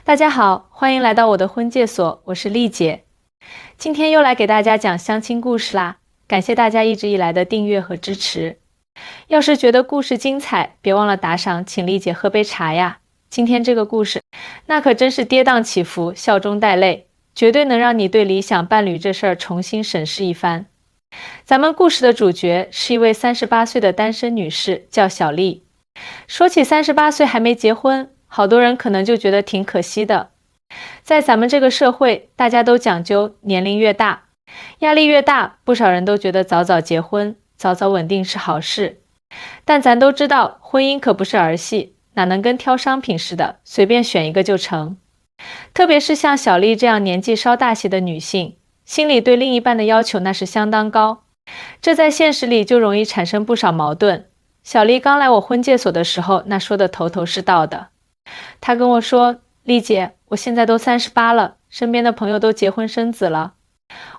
大家好，欢迎来到我的婚介所，我是丽姐。今天又来给大家讲相亲故事啦，感谢大家一直以来的订阅和支持。要是觉得故事精彩，别忘了打赏，请丽姐喝杯茶呀。今天这个故事，那可真是跌宕起伏，笑中带泪，绝对能让你对理想伴侣这事儿重新审视一番。咱们故事的主角是一位38岁的单身女士，叫小丽。说起38岁还没结婚，好多人可能就觉得挺可惜的。在咱们这个社会，大家都讲究年龄越大，压力越大，不少人都觉得早早结婚，早早稳定是好事。但咱都知道，婚姻可不是儿戏，哪能跟挑商品似的，随便选一个就成。特别是像小丽这样年纪稍大些的女性，心里对另一半的要求那是相当高，这在现实里就容易产生不少矛盾。小丽刚来我婚介所的时候，那说的头头是道的。她跟我说，丽姐，我现在都38了，身边的朋友都结婚生子了，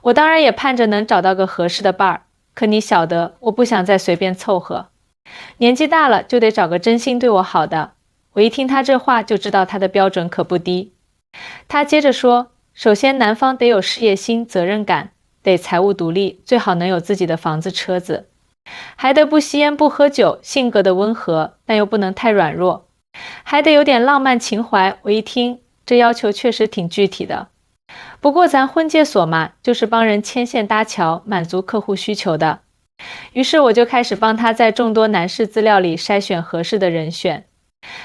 我当然也盼着能找到个合适的伴儿，可你晓得，我不想再随便凑合，年纪大了就得找个真心对我好的。我一听她这话就知道她的标准可不低。她接着说，首先男方得有事业心、责任感，得财务独立，最好能有自己的房子车子，还得不吸烟不喝酒，性格的温和，但又不能太软弱，还得有点浪漫情怀。我一听，这要求确实挺具体的。不过咱婚介所嘛，就是帮人牵线搭桥，满足客户需求的。于是我就开始帮他在众多男士资料里筛选合适的人选。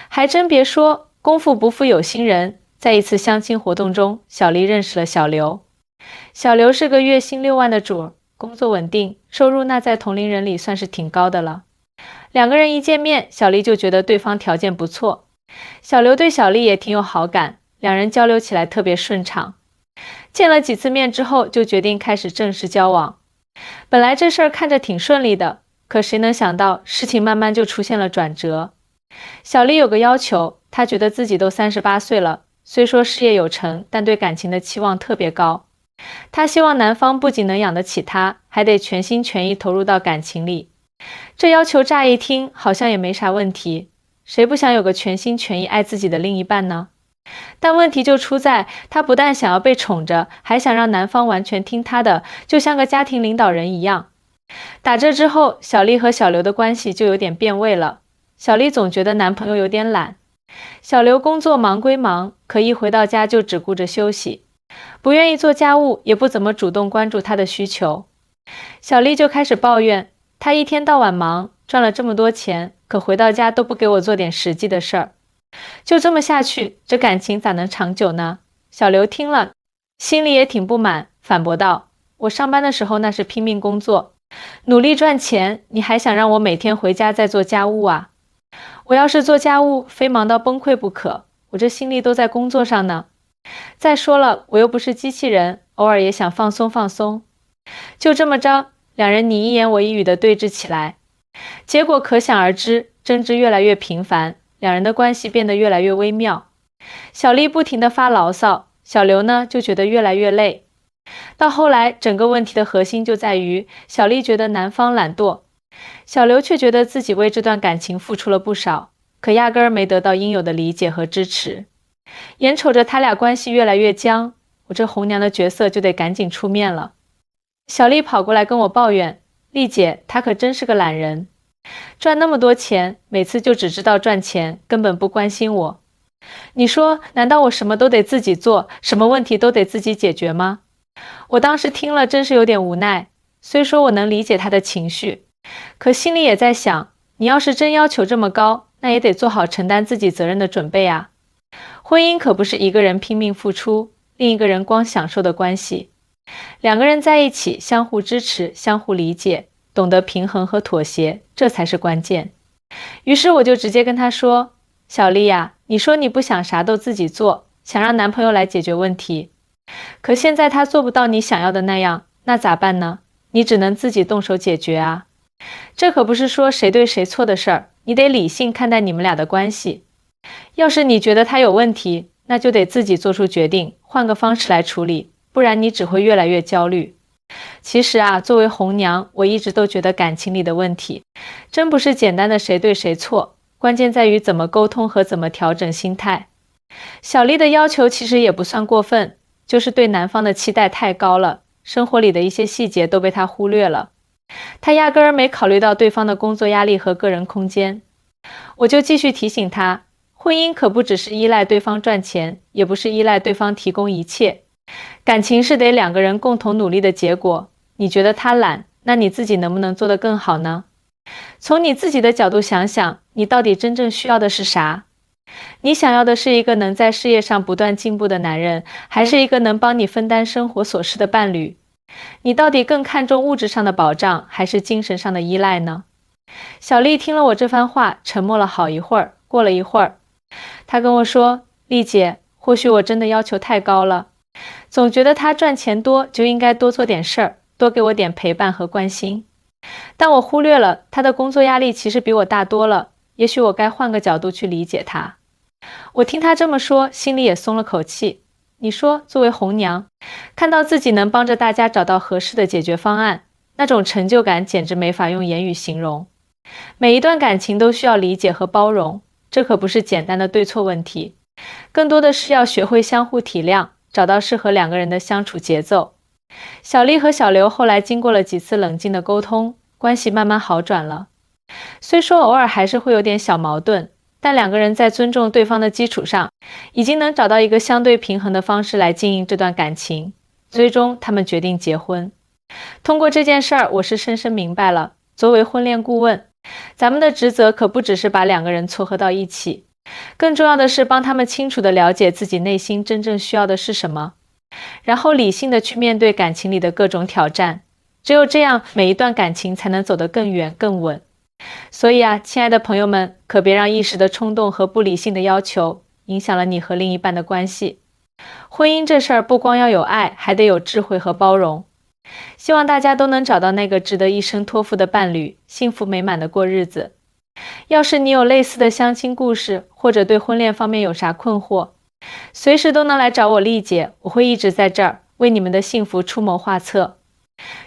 还真别说，功夫不负有心人，在一次相亲活动中，小丽认识了小刘。小刘是个月薪6万的主，工作稳定，收入那在同龄人里算是挺高的了。两个人一见面，小丽就觉得对方条件不错，小刘对小丽也挺有好感，两人交流起来特别顺畅。见了几次面之后，就决定开始正式交往。本来这事儿看着挺顺利的，可谁能想到事情慢慢就出现了转折。小丽有个要求，她觉得自己都38岁了，虽说事业有成，但对感情的期望特别高。她希望男方不仅能养得起她，还得全心全意投入到感情里。这要求乍一听好像也没啥问题，谁不想有个全心全意爱自己的另一半呢？但问题就出在，她不但想要被宠着，还想让男方完全听她的，就像个家庭领导人一样。打这之后，小丽和小刘的关系就有点变味了。小丽总觉得男朋友有点懒，小刘工作忙归忙，可一回到家就只顾着休息，不愿意做家务，也不怎么主动关注她的需求。小丽就开始抱怨，他一天到晚忙，赚了这么多钱，可回到家都不给我做点实际的事儿。就这么下去，这感情咋能长久呢？小刘听了，心里也挺不满，反驳道，我上班的时候那是拼命工作，努力赚钱，你还想让我每天回家再做家务啊？我要是做家务，非忙到崩溃不可，我这心力都在工作上呢。再说了，我又不是机器人，偶尔也想放松放松。就这么着，两人你一言我一语地对峙起来，结果可想而知，争执越来越频繁，两人的关系变得越来越微妙。小丽不停地发牢骚，小刘呢就觉得越来越累。到后来，整个问题的核心就在于，小丽觉得男方懒惰，小刘却觉得自己为这段感情付出了不少，可压根儿没得到应有的理解和支持。眼瞅着他俩关系越来越僵，我这红娘的角色就得赶紧出面了。小丽跑过来跟我抱怨，丽姐，她可真是个懒人，赚那么多钱，每次就只知道赚钱，根本不关心我。你说，难道我什么都得自己做，什么问题都得自己解决吗？我当时听了真是有点无奈，虽说我能理解她的情绪，可心里也在想，你要是真要求这么高，那也得做好承担自己责任的准备啊。婚姻可不是一个人拼命付出，另一个人光享受的关系。两个人在一起，相互支持，相互理解，懂得平衡和妥协，这才是关键。于是我就直接跟他说，小丽呀，你说你不想啥都自己做，想让男朋友来解决问题，可现在他做不到你想要的那样，那咋办呢？你只能自己动手解决啊。这可不是说谁对谁错的事儿，你得理性看待你们俩的关系。要是你觉得他有问题，那就得自己做出决定，换个方式来处理，不然你只会越来越焦虑。其实啊，作为红娘，我一直都觉得感情里的问题，真不是简单的谁对谁错，关键在于怎么沟通和怎么调整心态。小丽的要求其实也不算过分，就是对男方的期待太高了，生活里的一些细节都被他忽略了。他压根儿没考虑到对方的工作压力和个人空间。我就继续提醒他，婚姻可不只是依赖对方赚钱，也不是依赖对方提供一切。感情是得两个人共同努力的结果。你觉得他懒，那你自己能不能做得更好呢？从你自己的角度想想，你到底真正需要的是啥？你想要的是一个能在事业上不断进步的男人，还是一个能帮你分担生活琐事的伴侣？你到底更看重物质上的保障，还是精神上的依赖呢？小丽听了我这番话，沉默了好一会儿。过了一会儿，她跟我说：“丽姐，或许我真的要求太高了，总觉得他赚钱多就应该多做点事儿，多给我点陪伴和关心。但我忽略了他的工作压力其实比我大多了，也许我该换个角度去理解他。”我听他这么说，心里也松了口气。你说，作为红娘，看到自己能帮着大家找到合适的解决方案，那种成就感简直没法用言语形容。每一段感情都需要理解和包容，这可不是简单的对错问题，更多的是要学会相互体谅，找到适合两个人的相处节奏。小丽和小刘后来经过了几次冷静的沟通，关系慢慢好转了。虽说偶尔还是会有点小矛盾，但两个人在尊重对方的基础上，已经能找到一个相对平衡的方式来经营这段感情。最终他们决定结婚。通过这件事儿，我是深深明白了，作为婚恋顾问，咱们的职责可不只是把两个人撮合到一起，更重要的是帮他们清楚地了解自己内心真正需要的是什么，然后理性地去面对感情里的各种挑战。只有这样，每一段感情才能走得更远更稳。所以啊，亲爱的朋友们，可别让一时的冲动和不理性的要求影响了你和另一半的关系。婚姻这事儿不光要有爱，还得有智慧和包容。希望大家都能找到那个值得一生托付的伴侣，幸福美满的过日子。要是你有类似的相亲故事，或者对婚恋方面有啥困惑，随时都能来找我丽姐，我会一直在这儿为你们的幸福出谋划策。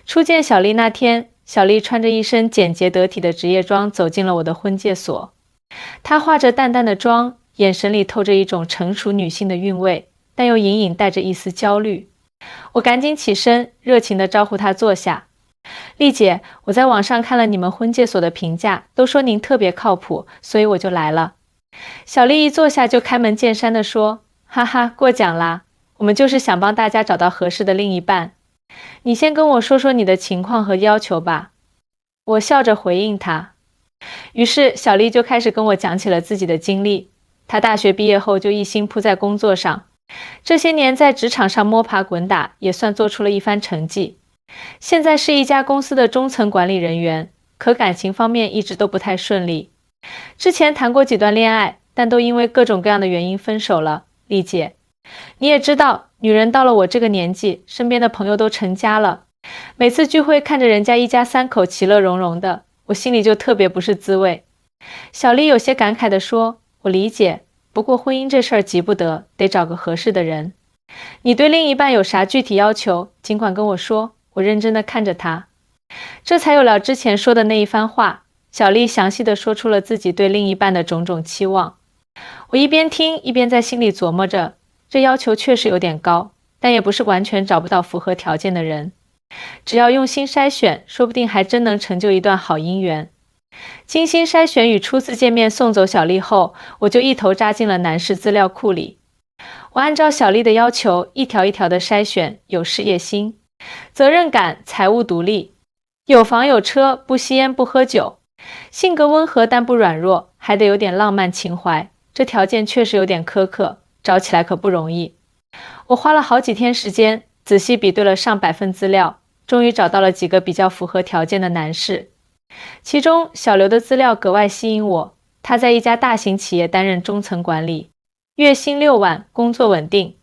初见小丽那天，小丽穿着一身简洁得体的职业装走进了我的婚介所。她化着淡淡的妆，眼神里透着一种成熟女性的韵味，但又隐隐带着一丝焦虑。我赶紧起身，热情地招呼她坐下。丽姐，我在网上看了你们婚介所的评价，都说您特别靠谱，所以我就来了。小丽一坐下就开门见山地说：“哈哈，过奖啦，我们就是想帮大家找到合适的另一半。你先跟我说说你的情况和要求吧。”我笑着回应她。于是小丽就开始跟我讲起了自己的经历。她大学毕业后就一心扑在工作上，这些年在职场上摸爬滚打，也算做出了一番成绩。现在是一家公司的中层管理人员，可感情方面一直都不太顺利。之前谈过几段恋爱，但都因为各种各样的原因分手了。丽姐，你也知道，女人到了我这个年纪，身边的朋友都成家了，每次聚会看着人家一家三口其乐融融的，我心里就特别不是滋味。小丽有些感慨地说：“我理解，不过婚姻这事儿急不得，得找个合适的人。你对另一半有啥具体要求，尽管跟我说。”我认真地看着他，这才有了之前说的那一番话。小丽详细地说出了自己对另一半的种种期望。我一边听一边在心里琢磨着，这要求确实有点高，但也不是完全找不到符合条件的人。只要用心筛选，说不定还真能成就一段好姻缘。精心筛选与初次见面送走小丽后，我就一头扎进了男士资料库里。我按照小丽的要求，一条一条的筛选，有事业心，责任感，财务独立，有房有车，不吸烟不喝酒，性格温和但不软弱，还得有点浪漫情怀。这条件确实有点苛刻，找起来可不容易。我花了好几天时间，仔细比对了上百份资料，终于找到了几个比较符合条件的男士。其中小刘的资料格外吸引我，他在一家大型企业担任中层管理，月薪6万，工作稳定，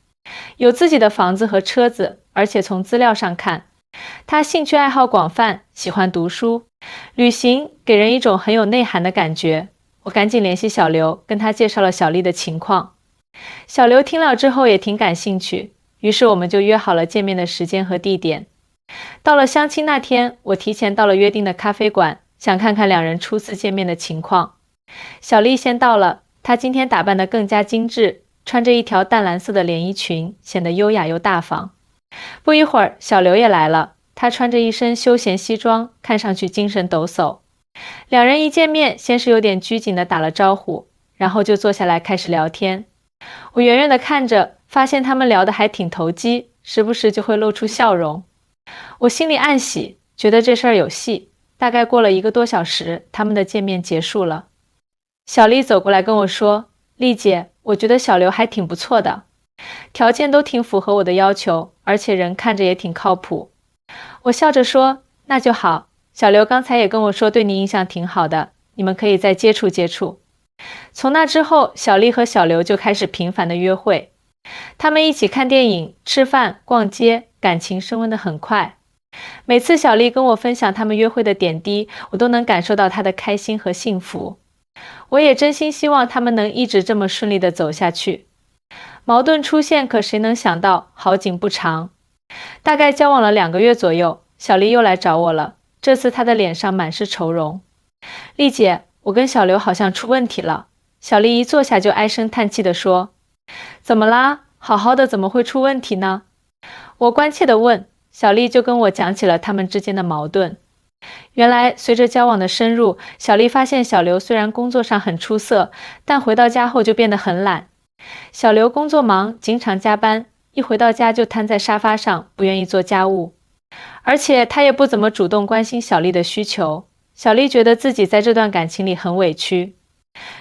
有自己的房子和车子，而且从资料上看，他兴趣爱好广泛，喜欢读书、旅行，给人一种很有内涵的感觉。我赶紧联系小刘，跟他介绍了小丽的情况。小刘听了之后也挺感兴趣，于是我们就约好了见面的时间和地点。到了相亲那天，我提前到了约定的咖啡馆，想看看两人初次见面的情况。小丽先到了，她今天打扮得更加精致，穿着一条淡蓝色的连衣裙，显得优雅又大方。不一会儿，小刘也来了，他穿着一身休闲西装，看上去精神抖擞。两人一见面，先是有点拘谨地打了招呼，然后就坐下来开始聊天。我远远地看着，发现他们聊得还挺投机，时不时就会露出笑容。我心里暗喜，觉得这事儿有戏。大概过了1个多小时，他们的见面结束了。小丽走过来跟我说：“丽姐，我觉得小刘还挺不错的，条件都挺符合我的要求，而且人看着也挺靠谱。”我笑着说：“那就好，小刘刚才也跟我说对你印象挺好的，你们可以再接触接触。”从那之后，小丽和小刘就开始频繁的约会。他们一起看电影、吃饭、逛街，感情升温得很快。每次小丽跟我分享他们约会的点滴，我都能感受到她的开心和幸福。我也真心希望他们能一直这么顺利地走下去。矛盾出现，可谁能想到好景不长。大概交往了2个月左右，小丽又来找我了，这次她的脸上满是愁容。丽姐，我跟小刘好像出问题了。小丽一坐下就唉声叹气地说：“怎么啦？好好的怎么会出问题呢？”我关切地问，小丽就跟我讲起了他们之间的矛盾。原来随着交往的深入，小丽发现小刘虽然工作上很出色，但回到家后就变得很懒。小刘工作忙，经常加班，一回到家就瘫在沙发上，不愿意做家务。而且他也不怎么主动关心小丽的需求。小丽觉得自己在这段感情里很委屈。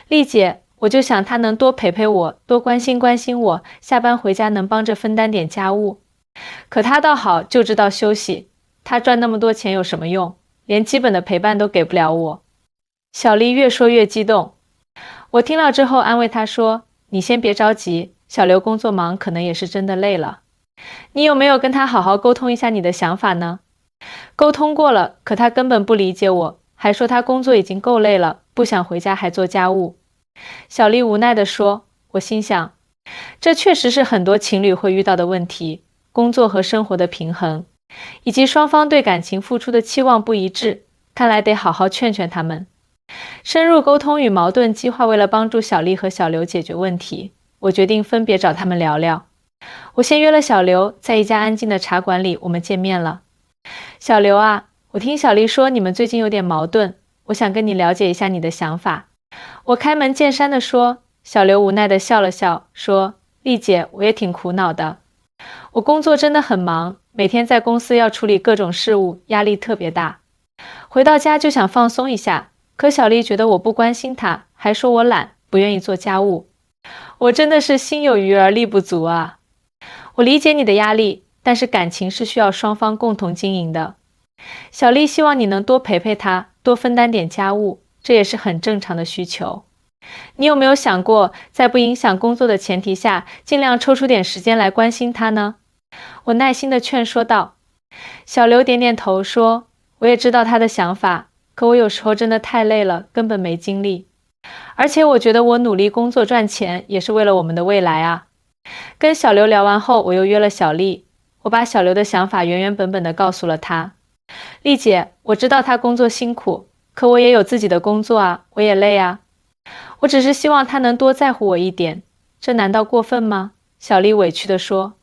丽姐，我就想他能多陪陪我，多关心关心我，下班回家能帮着分担点家务。可他倒好，就知道休息。他赚那么多钱有什么用？连基本的陪伴都给不了我。小丽越说越激动。我听了之后安慰她说：“你先别着急，小刘工作忙，可能也是真的累了。你有没有跟他好好沟通一下你的想法呢？”沟通过了，可他根本不理解我，还说他工作已经够累了，不想回家还做家务。小丽无奈地说。我心想，这确实是很多情侣会遇到的问题，工作和生活的平衡，以及双方对感情付出的期望不一致，看来得好好劝劝他们。深入沟通与矛盾激化，为了帮助小丽和小刘解决问题，我决定分别找他们聊聊。我先约了小刘，在一家安静的茶馆里，我们见面了。小刘啊，我听小丽说你们最近有点矛盾，我想跟你了解一下你的想法。我开门见山地说。小刘无奈地笑了笑，说：“丽姐，我也挺苦恼的。我工作真的很忙，每天在公司要处理各种事务，压力特别大。回到家就想放松一下，可小丽觉得我不关心她，还说我懒，不愿意做家务。我真的是心有余而力不足啊。我理解你的压力，但是感情是需要双方共同经营的。小丽希望你能多陪陪她，多分担点家务，这也是很正常的需求。你有没有想过，在不影响工作的前提下，尽量抽出点时间来关心他呢？”我耐心地劝说道。小刘点点头说：“我也知道他的想法，可我有时候真的太累了，根本没精力。而且我觉得我努力工作赚钱，也是为了我们的未来啊。”跟小刘聊完后，我又约了小丽，我把小刘的想法原原本本地告诉了他。丽姐，我知道他工作辛苦，可我也有自己的工作啊，我也累啊。我只是希望他能多在乎我一点，这难道过分吗？小丽委屈地说。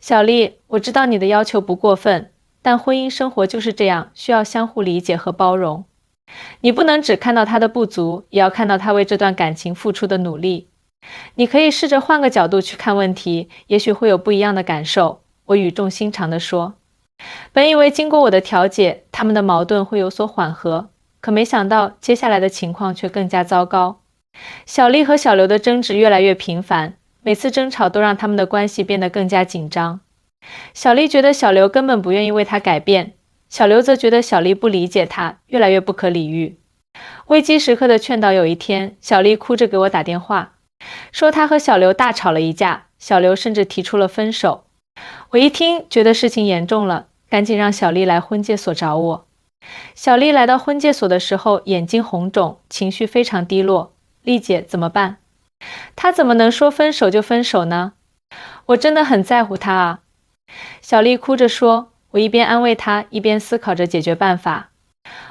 小丽，我知道你的要求不过分，但婚姻生活就是这样，需要相互理解和包容。你不能只看到他的不足，也要看到他为这段感情付出的努力。你可以试着换个角度去看问题，也许会有不一样的感受。我语重心长地说。本以为经过我的调解，他们的矛盾会有所缓和，可没想到接下来的情况却更加糟糕。小丽和小刘的争执越来越频繁，每次争吵都让他们的关系变得更加紧张。小丽觉得小刘根本不愿意为她改变，小刘则觉得小丽不理解他，越来越不可理喻。危机时刻的劝导，有一天，小丽哭着给我打电话，说她和小刘大吵了一架，小刘甚至提出了分手。我一听，觉得事情严重了，赶紧让小丽来婚介所找我。小丽来到婚介所的时候，眼睛红肿，情绪非常低落。丽姐，怎么办？她怎么能说分手就分手呢？我真的很在乎她啊。小丽哭着说，我一边安慰她，一边思考着解决办法。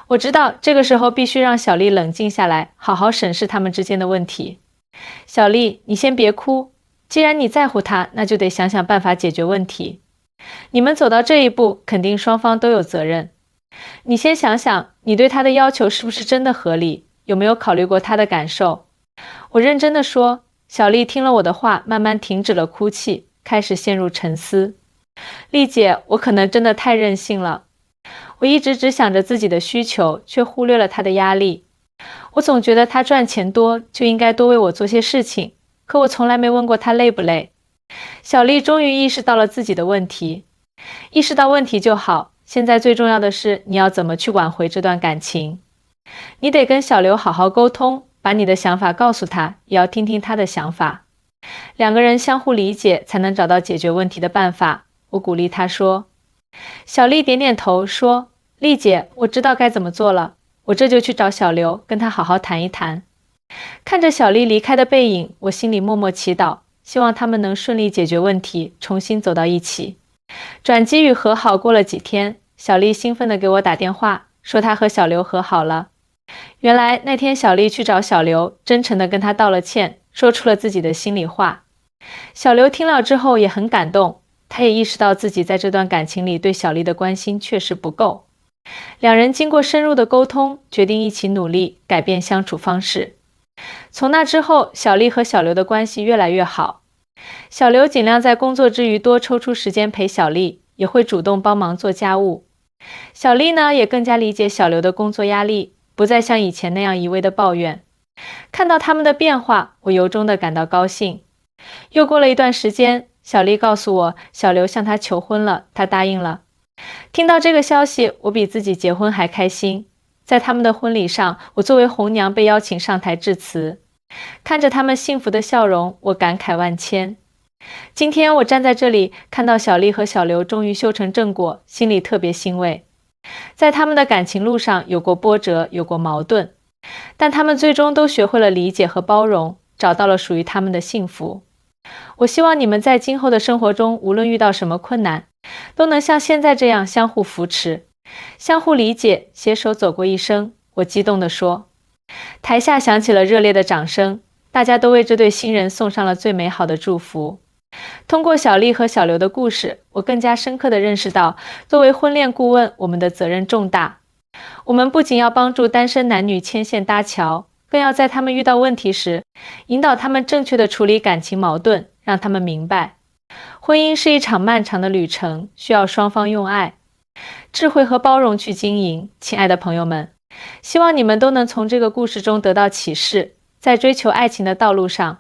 我知道这个时候必须让小丽冷静下来，好好审视他们之间的问题。小丽，你先别哭，既然你在乎他，那就得想想办法解决问题。你们走到这一步，肯定双方都有责任。你先想想，你对他的要求是不是真的合理？有没有考虑过他的感受？我认真地说。小丽听了我的话，慢慢停止了哭泣，开始陷入沉思。丽姐，我可能真的太任性了。我一直只想着自己的需求，却忽略了他的压力。我总觉得他赚钱多，就应该多为我做些事情，可我从来没问过他累不累。小丽终于意识到了自己的问题。意识到问题就好，现在最重要的是你要怎么去挽回这段感情。你得跟小刘好好沟通，把你的想法告诉他，也要听听他的想法。两个人相互理解，才能找到解决问题的办法。我鼓励他说。小丽点点头说，丽姐，我知道该怎么做了，我这就去找小刘，跟他好好谈一谈。看着小丽离开的背影，我心里默默祈祷，希望他们能顺利解决问题，重新走到一起。转机与和好过了几天，小丽兴奋地给我打电话，说她和小刘和好了。原来那天小丽去找小刘，真诚地跟他道了歉，说出了自己的心里话。小刘听了之后也很感动，他也意识到自己在这段感情里对小丽的关心确实不够。两人经过深入的沟通，决定一起努力，改变相处方式。从那之后，小丽和小刘的关系越来越好。小刘尽量在工作之余多抽出时间陪小丽，也会主动帮忙做家务。小丽呢，也更加理解小刘的工作压力，不再像以前那样一味的抱怨。看到他们的变化，我由衷地感到高兴。又过了一段时间，小丽告诉我，小刘向她求婚了，她答应了。听到这个消息，我比自己结婚还开心。在他们的婚礼上，我作为红娘被邀请上台致辞。看着他们幸福的笑容，我感慨万千。今天我站在这里，看到小丽和小刘终于修成正果，心里特别欣慰。在他们的感情路上有过波折，有过矛盾，但他们最终都学会了理解和包容，找到了属于他们的幸福。我希望你们在今后的生活中，无论遇到什么困难，都能像现在这样相互扶持，相互理解，携手走过一生。我激动地说。台下响起了热烈的掌声，大家都为这对新人送上了最美好的祝福。通过小丽和小刘的故事，我更加深刻地认识到，作为婚恋顾问，我们的责任重大。我们不仅要帮助单身男女牵线搭桥，更要在他们遇到问题时，引导他们正确地处理感情矛盾，让他们明白，婚姻是一场漫长的旅程，需要双方用爱、智慧和包容去经营。亲爱的朋友们，希望你们都能从这个故事中得到启示，在追求爱情的道路上，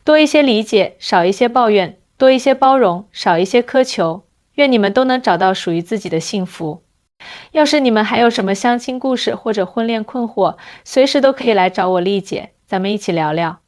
多一些理解，少一些抱怨，多一些包容，少一些苛求。愿你们都能找到属于自己的幸福。要是你们还有什么相亲故事或者婚恋困惑，随时都可以来找我丽姐，咱们一起聊聊。